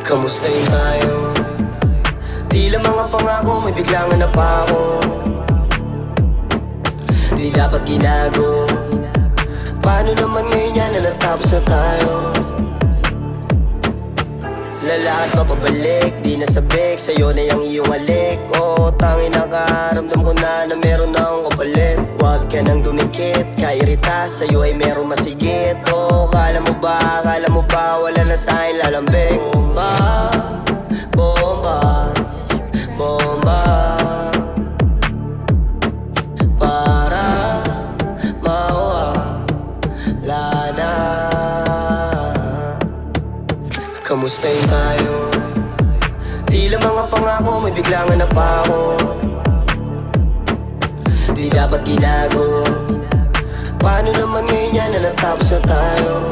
Kamustahin tayo? Tila mga pangako may biglang napako. Di dapat ginago. Paano naman ngayon yan na natapos na tayo? Lalakad pa pabalik, di nasabik. Sa'yo na yung iyong alik. Oo, tangin nakaramdam ko na meron na akong kapalit. Huwag ka nang dumikit, kairita. Sa'yo ay meron masigit. Oo, kala mo ba wala na sa'kin lalambing. Bomba, bomba, bomba. Para mawala na. Kamustahin tayo? Tila mga pangako may biglang napako. Di dapat ginago. Paano naman ngayon yan na natapos na tayo?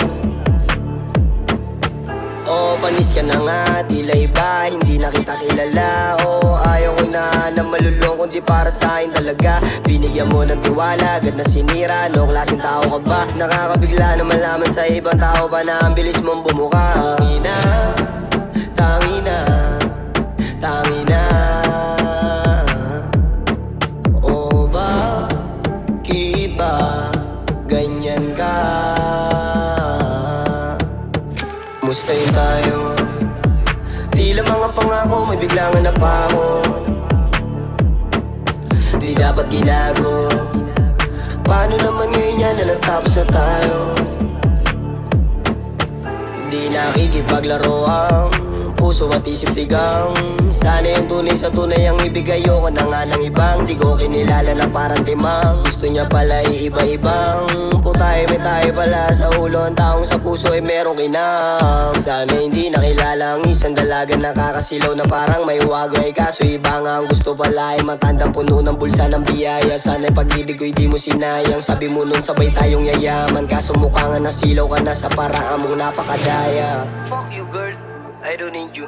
Oh, panis ka na nga, tila iba, hindi na kita kilala. Oh, ayaw ko na malulong kundi para sa akin talaga. Binigyan mo ng tiwala, agad na sinira. No klaseng tao ka ba? Nakakabigla na malaman sa ibang tao pa na ang bilis mong bumuka. Tangina, tangina, tangina. Oh, bakit ba ganyan ka? Kamustahin tayo? Tila mga pangako may biglang napako. Di dapat ginago. Paano naman ngayon yan na natapos na tayo? Di nakikipaglaro ang puso at isip tigang. Sana yung tunay sa tunay ang ibigay. Ayoko na nga ng ibang di ko kinilala na parang timang. Gusto niya pala iba-ibang putay, may tayo pala sa ulo. Ang taong sa puso ay merong kinang. Sana hindi nakilala ang isang dalaga nakakasilaw na parang may wagay. Kaso iba nga ang gusto pala ay matandang puno ng bulsa ng biyaya. Sana pag-ibig ko'y di mo sinayang. Sabi mo nun sabay tayong yayaman. Kaso mukha nga nasilaw ka na sa paraan mong napakadaya. Fuck you girl, I don't need you.